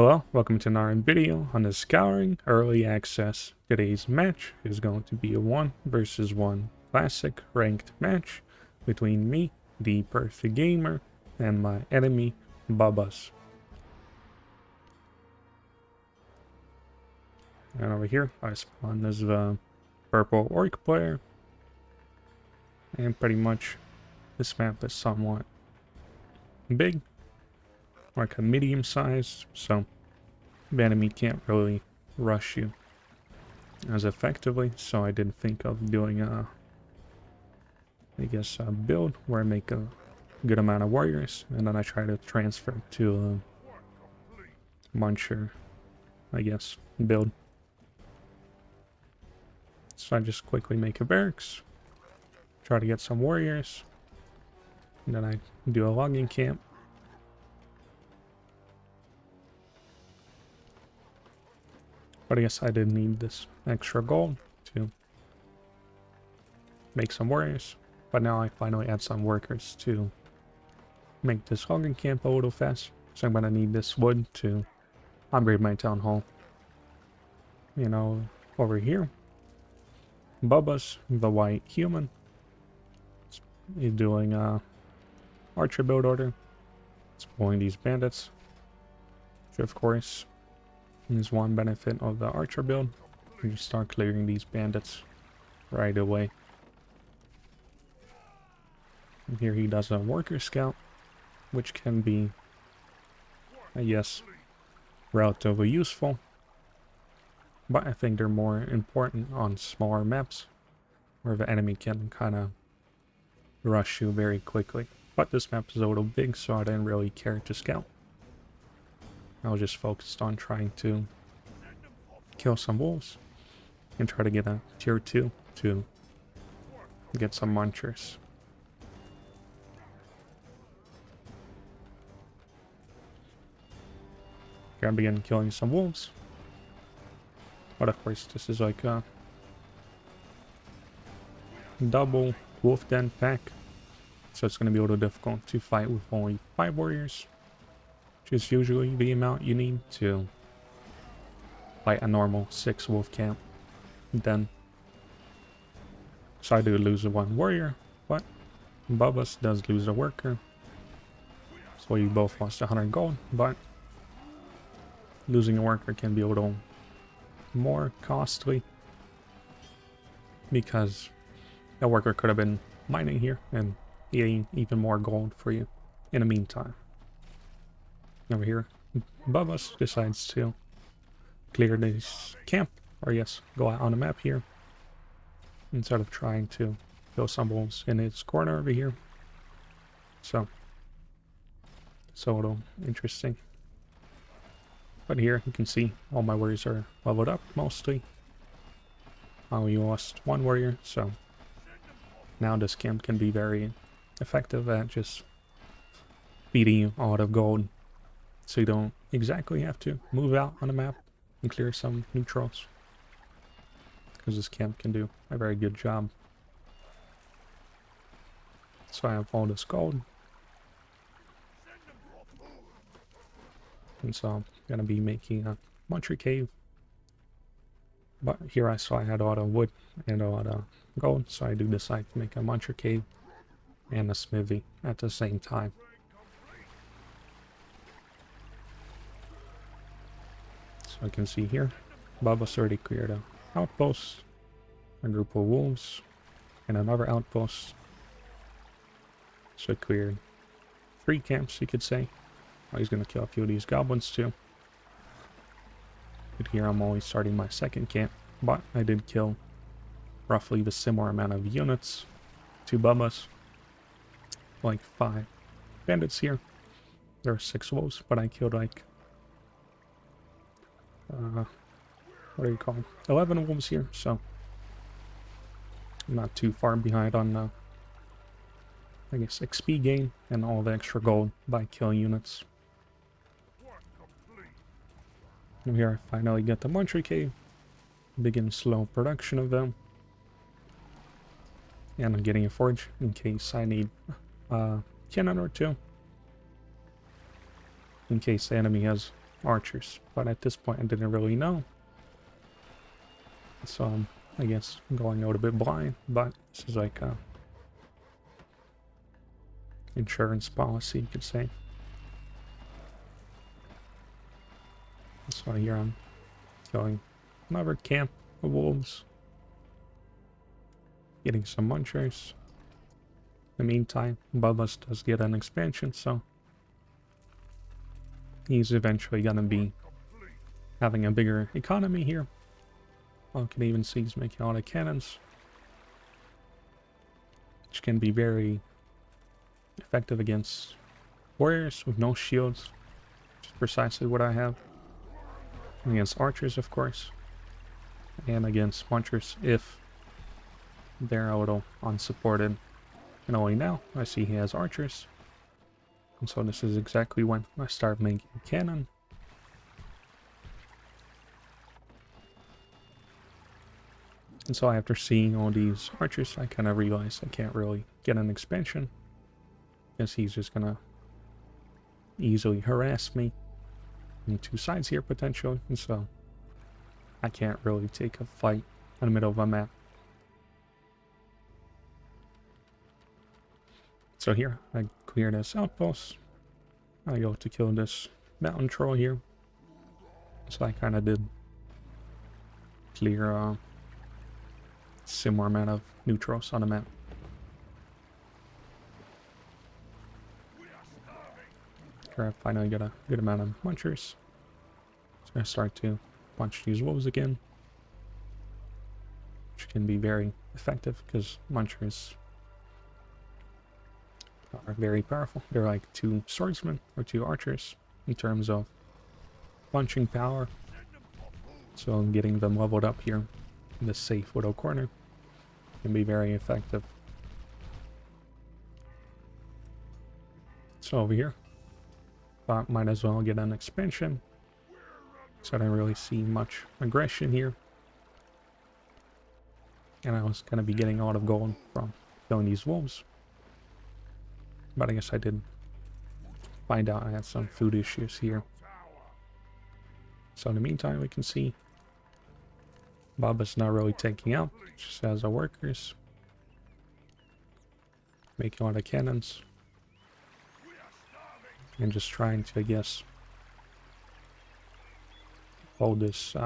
Hello, welcome to another video on the Scouring Early Access. Today's match is going to be a 1 versus 1 classic ranked match between me, the Perfect Gamer, and my enemy, Bubba's. And over here, I spawned as the purple orc player. And pretty much, this map is somewhat big, like a medium size, so the enemy can't really rush you as effectively. So I did think of doing a build where I make a good amount of warriors, and then I try to transfer to a muncher, build. So I just quickly make a barracks, try to get some warriors, and then I do a logging camp. But I guess I did need this extra gold to make some warriors. But now I finally add some workers to make this logging camp a little faster. So I'm gonna need this wood to upgrade my town hall. You know, over here, Bubba's the white human. He's doing archer build order. It's pulling these bandits. Which of course is one benefit of the archer build. You start clearing these bandits right away. And here he does a worker scout, which can be, I guess, relatively useful. But I think they're more important on smaller maps, where the enemy can kind of rush you very quickly. But this map is a little big, so I didn't really care to scout. I was just focused on trying to kill some wolves and try to get a tier 2 to get some munchers. Gonna begin killing some wolves. But of course, this is like a double wolf den pack, so it's gonna be a little difficult to fight with only 5 warriors, which is usually the amount you need to fight a normal 6 wolf camp. Then, so I do lose a 1 warrior, but Bubba's does lose a worker. So you both lost 100 gold, but losing a worker can be a little more costly because a worker could have been mining here and getting even more gold for you in the meantime. Over here, Bubba's decides to clear this camp, or yes, go out on the map here, instead of trying to kill some wolves in his corner over here. So, it's a little interesting. But here you can see all my warriors are leveled up mostly. We lost 1 warrior, so now this camp can be very effective at just feeding you a lot of gold, so you don't exactly have to move out on the map and clear some neutrals, because this camp can do a very good job. So I have all this gold, and so I'm gonna be making a muncher cave. But here I saw I had a lot of wood and a lot of gold, so I do decide to make a muncher cave and a smithy at the same time. So I can see here, Bubba's already cleared an outpost, a group of wolves, and another outpost. So I cleared 3 camps, you could say. Oh, he's going to kill a few of these goblins too. But here I'm only starting my 2nd camp, but I did kill roughly the similar amount of units to Bubba's. Like 5 bandits here. There are 6 wolves, but I killed like what do you call them? 11 wolves here, so I'm not too far behind on I guess XP gain and all the extra gold by killing units. And here I finally get the muncher cave, begin slow production of them, and I'm getting a forge in case I need cannon or 2, in case the enemy has archers, but at this point I didn't really know. So I guess I'm going out a bit blind, but this is like a insurance policy, you could say. So here I'm killing another camp of wolves, getting some munchers. In the meantime, above us does get an expansion, so he's eventually gonna be having a bigger economy here. Well, you can even see he's making a lot of cannons, which can be very effective against warriors with no shields, which is precisely what I have. And against archers, of course, and against munchers if they're a little unsupported. And only now I see he has archers, and so this is exactly when I start making cannon. And so after seeing all these archers, I kind of realized I can't really get an expansion, because he's just gonna easily harass me on two sides here potentially, and so I can't really take a fight in the middle of a map. So here, I clear this outpost. I go to kill this mountain troll here. So I kind of did clear a similar amount of neutrals on the map. Here I finally got a good amount of munchers. So I start to punch these wolves again, which can be very effective because munchers are very powerful. They're like two swordsmen or two archers in terms of punching power. So getting them leveled up here in the safe widow corner can be very effective. So over here, but might as well get an expansion. So I don't really see much aggression here. And I was gonna be getting a lot of gold from killing these wolves. But I guess I did find out I had some food issues here. So in the meantime, we can see Baba's not really taking out, just has the workers. Making a lot of cannons. And just trying to, I guess, hold this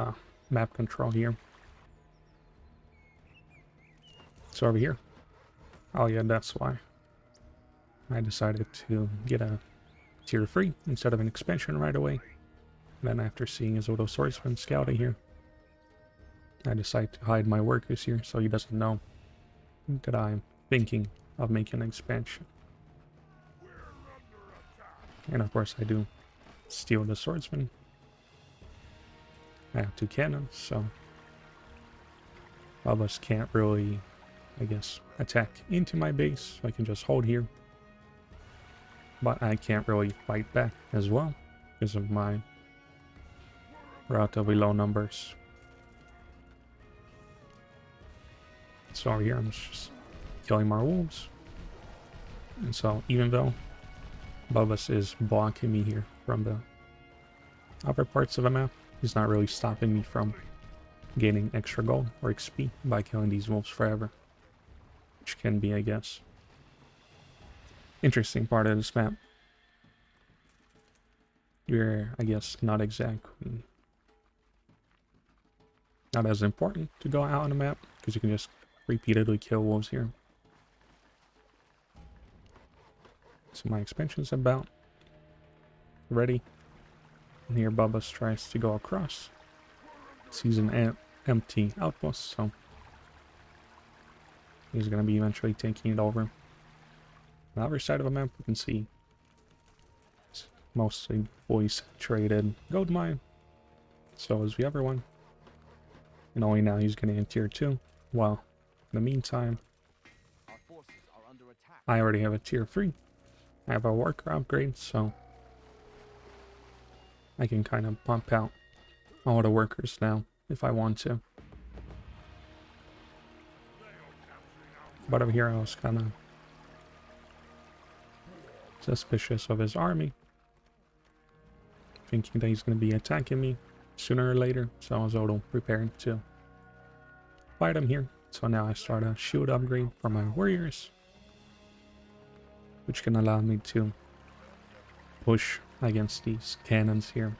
map control here. So over here. Oh yeah, that's why I decided to get a tier 3 instead of an expansion right away. And then after seeing his little swordsman scouting here, I decided to hide my workers here so he doesn't know that I'm thinking of making an expansion. And of course I do steal the swordsman. I have 2 cannons, so all of us can't really, I guess, attack into my base, so I can just hold here. But I can't really fight back as well because of my relatively low numbers. So over here I'm just killing more wolves. And so even though Bubba's is blocking me here from the upper parts of the map, he's not really stopping me from gaining extra gold or XP by killing these wolves forever. Which can be, I guess, interesting part of this map. You're, I guess, not exactly not as important to go out on the map because you can just repeatedly kill wolves here. So my expansion's about ready. And here Bubba's tries to go across. Sees an empty outpost, so he's gonna be eventually taking it over. On the other side of the map, we can see it's mostly fully saturated gold mine. So is the other one. And only now he's getting a tier 2. While in the meantime, I already have a tier 3. I have a worker upgrade, so I can kind of pump out all the workers now if I want to. But over here I was kind of suspicious of his army. thinking that he's going to be attacking me sooner or later, so I was auto prepared to fight him here. So now I start a shield upgrade for my warriors, which can allow me to push against these cannons here.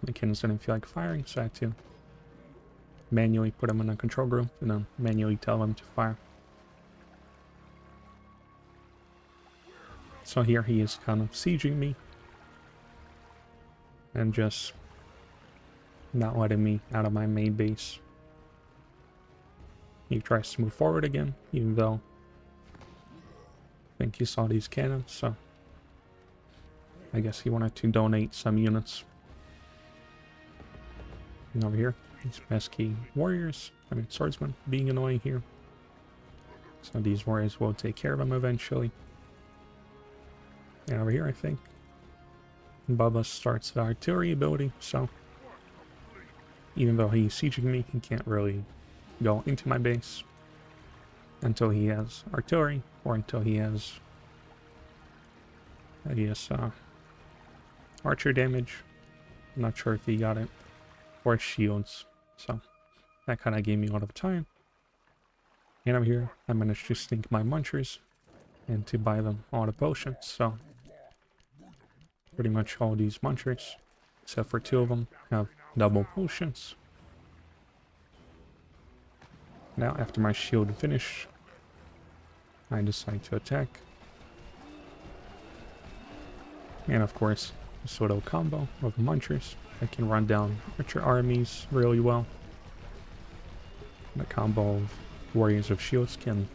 The cannons didn't feel like firing, so I had to manually put them in a control group and then manually tell them to fire. So here he is kind of sieging me and just not letting me out of my main base. He tries to move forward again, even though I think he saw these cannons, so I guess he wanted to donate some units. And over here, these pesky warriors, swordsmen, being annoying here. So these warriors will take care of him eventually. And over here, I think Bubba starts the artillery ability, so even though he's sieging me, he can't really go into my base until he has artillery, or until he has, I guess, archer damage. I'm not sure if he got it, or shields, so that kind of gave me a lot of time. And over here, I managed to sneak my munchers and to buy them all the potions, so pretty much all these munchers, except for 2 of them, have double potions. Now, after my shield finished, I decide to attack. And of course, a sort of combo of munchers that can run down archer armies really well. The combo of warriors of shields can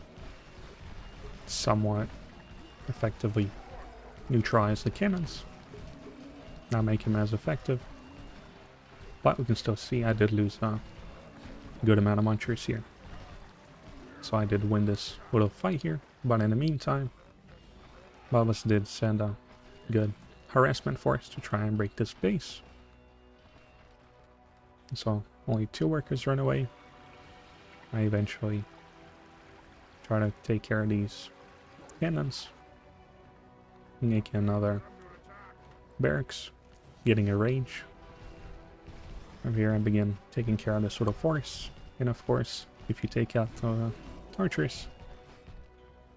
somewhat effectively neutralize the cannons, not make him as effective. But we can still see I did lose a good amount of munchers here. So I did win this little fight here, but in the meantime, Babas did send a good harassment force to try and break this base. So only 2 workers run away. I eventually try to take care of these cannons, making another barracks, getting a rage. Over here I begin taking care of this little force, and of course if you take out the archers,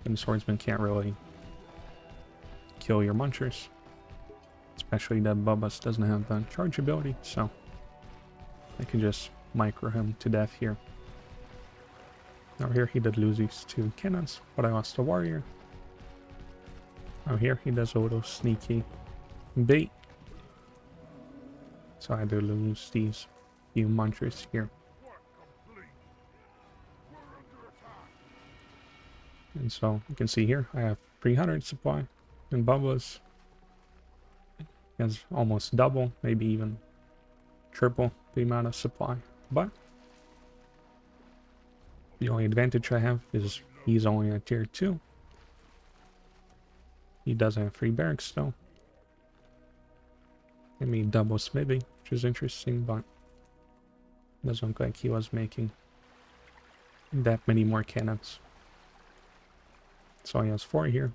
then the swordsman can't really kill your munchers, especially that Bubas doesn't have the charge ability, so I can just micro him to death here. Over here he did lose these 2 cannons, but I lost a warrior. Over here he does a little sneaky bait, so I do lose these few munchers here. And so you can see here I have 300 supply, and Bubba's has almost double, maybe even triple the amount of supply. But the only advantage I have is he's only at tier 2. He doesn't have 3 barracks though. I mean double smithy, which is interesting, but doesn't look like he was making that many more cannons. So he has 4 here.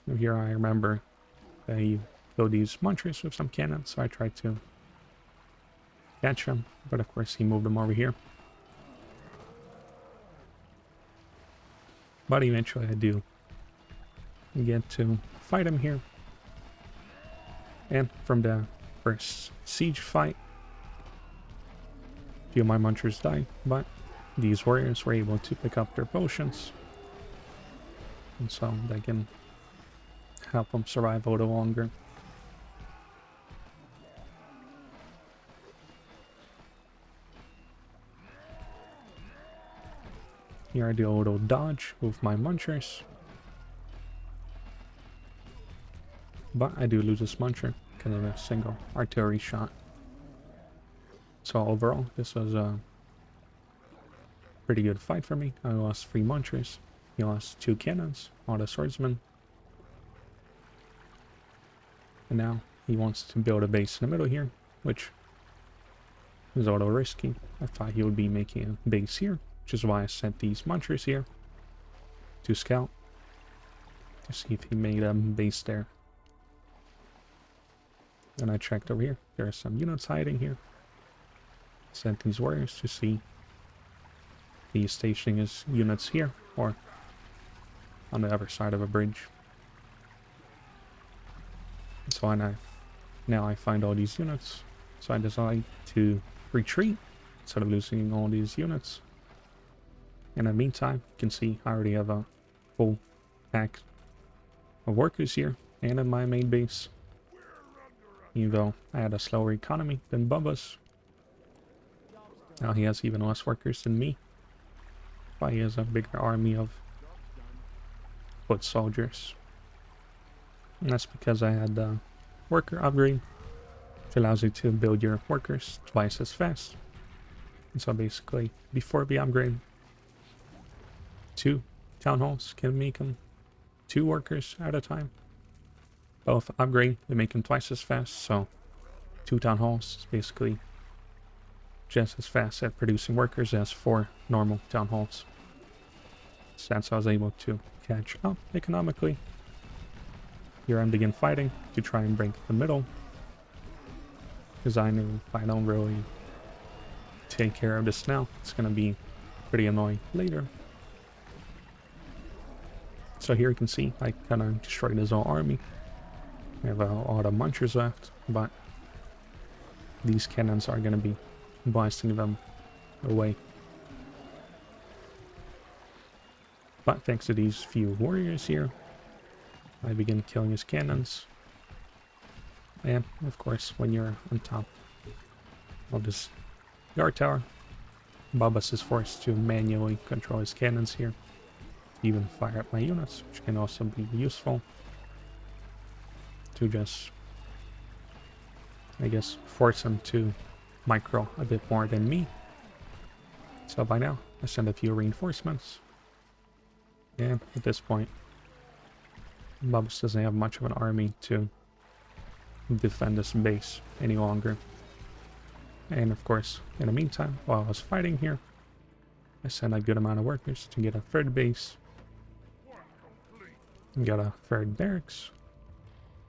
And here I remember that he killed these munchers with some cannons, so I tried to catch him, but of course he moved them over here. But eventually I do get to fight him here. And from the first siege fight, a few of my munchers died, but these warriors were able to pick up their potions, and so they can help them survive a little longer. Here I do a little dodge with my munchers, but I do lose this muncher because of a single artillery shot. So overall, this was a pretty good fight for me. I lost 3 munchers, he lost 2 cannons, all the swordsmen. And now he wants to build a base in the middle here, which is a little risky. I thought he would be making a base here, which is why I sent these munchers here to scout. to see if he made a base there. And I checked over here. There are some units hiding here. Sent these warriors to see if he's stationing his units here or on the other side of a bridge. So now I find all these units. So I decide to retreat instead of losing all these units. In the meantime, you can see I already have a full pack of workers here and in my main base. Even though I had a slower economy than Bubba's. Now he has even less workers than me. But he has a bigger army of foot soldiers. And that's because I had the worker upgrade, which allows you to build your workers twice as fast. And so basically, before the upgrade, 2 town halls can make them 2 workers at a time. Both upgrade, they make them twice as fast, so 2 town halls is basically just as fast at producing workers as 4 normal town halls. So that's how I was able to catch up economically. Here I begin fighting to try and break the middle, because I knew if I don't really take care of this now, it's going to be pretty annoying later. So here you can see I kind of destroyed his whole army. I have all the munchers left, but these cannons are going to be blasting them away. But thanks to these few warriors here, I begin killing his cannons. And of course, when you're on top of this guard tower, Babas is forced to manually control his cannons here, even fire at my units, which can also be useful to just, I guess, force him to micro a bit more than me. So by now, I send a few reinforcements. And at this point, Babas doesn't have much of an army to defend this base any longer. And of course, in the meantime, while I was fighting here, I sent a good amount of workers to get a 3rd base. Got a 3rd barracks.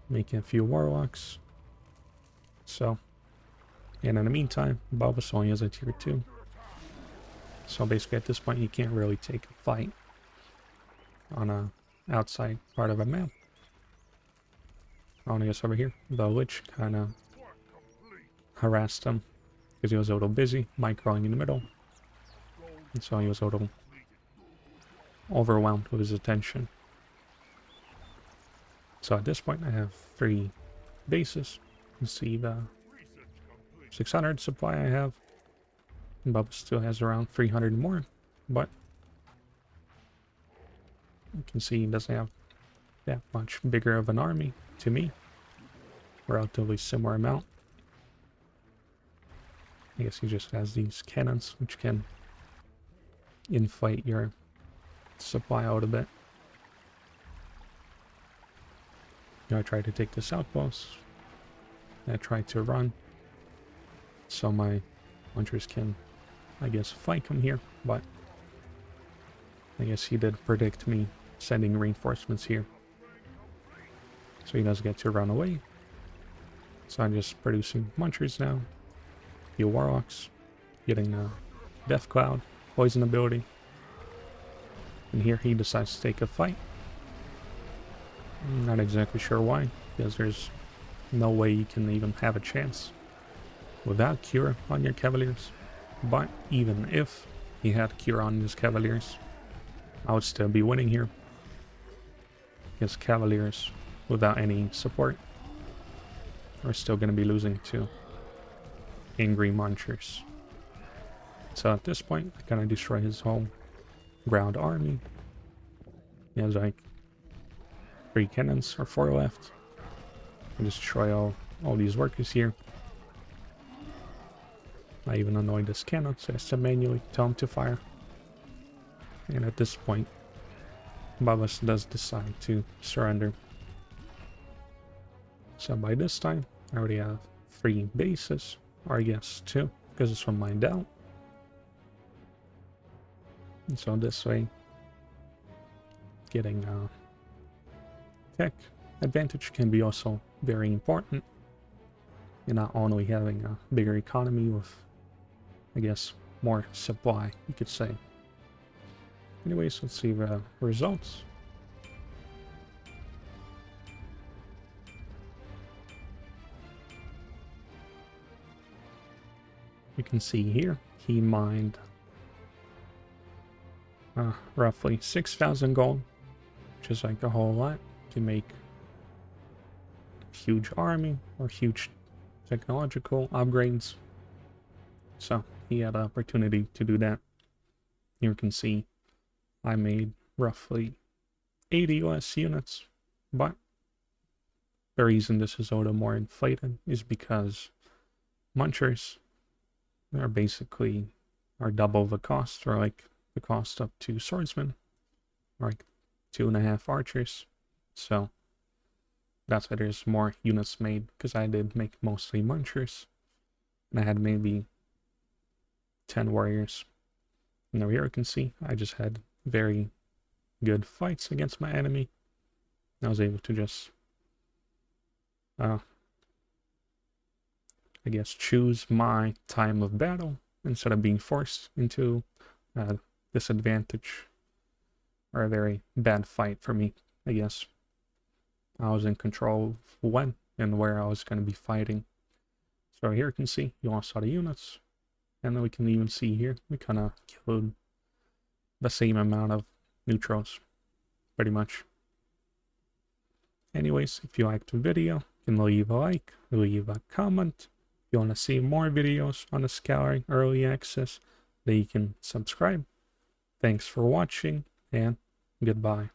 Making a few warlocks. So, and in the meantime, Babas only has a tier 2. So basically at this point, you can't really take a fight on a outside part of a map. I want to guess over here. The Lich kind of harassed him because he was a little busy microing in the middle. And so he was a little overwhelmed with his attention. So at this point I have 3 bases. You can see the 600 supply I have. And Bubba still has around 300 more, but you can see he doesn't have that much bigger of an army to me. Relatively similar amount. I guess he just has these cannons which can inflate your supply out a bit. I tried to take this outpost. I tried to run so my hunters can, I guess, fight him here, but I guess he did predict me sending reinforcements here. So he does get to run away. So I'm just producing munchers now. A few warlocks. Getting a death cloud, poison ability. And here he decides to take a fight. I'm not exactly sure why, because there's no way you can even have a chance without cure on your cavaliers. But even if he had cure on his cavaliers, I would still be winning here. His cavaliers without any support are still going to be losing to angry munchers. So at this point, I kind of destroy his whole ground army. He has like 3 cannons or 4 left. I destroy all these workers here. I even annoyed this cannon, so I have to manually tell him to fire. And at this point, Babas does decide to surrender. So by this time, I already have 3 bases, or I guess 2, because it's from mined out. And so this way, getting tech advantage can be also very important. You're not only having a bigger economy with, I guess, more supply, you could say. Anyways, let's see the results. You can see here, he mined roughly 6,000 gold, which is like a whole lot to make a huge army or huge technological upgrades. So he had an opportunity to do that. You can see I made roughly 80 US units, but the reason this is a little more inflated is because munchers are basically double the cost, or like the cost of 2 swordsmen, or like 2.5 archers. So that's why there's more units made, because I did make mostly munchers, and I had maybe 10 warriors. Now here you can see I just had very good fights against my enemy. I was able to just I guess choose my time of battle instead of being forced into a disadvantage or a very bad fight for me. I guess I was in control of when and where I was going to be fighting. So here you can see you all saw the units, and then we can even see here we kind of killed the same amount of neutrals, pretty much. Anyways, if you liked the video, you can leave a like, leave a comment. If you want to see more videos on the Scouring Early Access, then you can subscribe. Thanks for watching, and goodbye.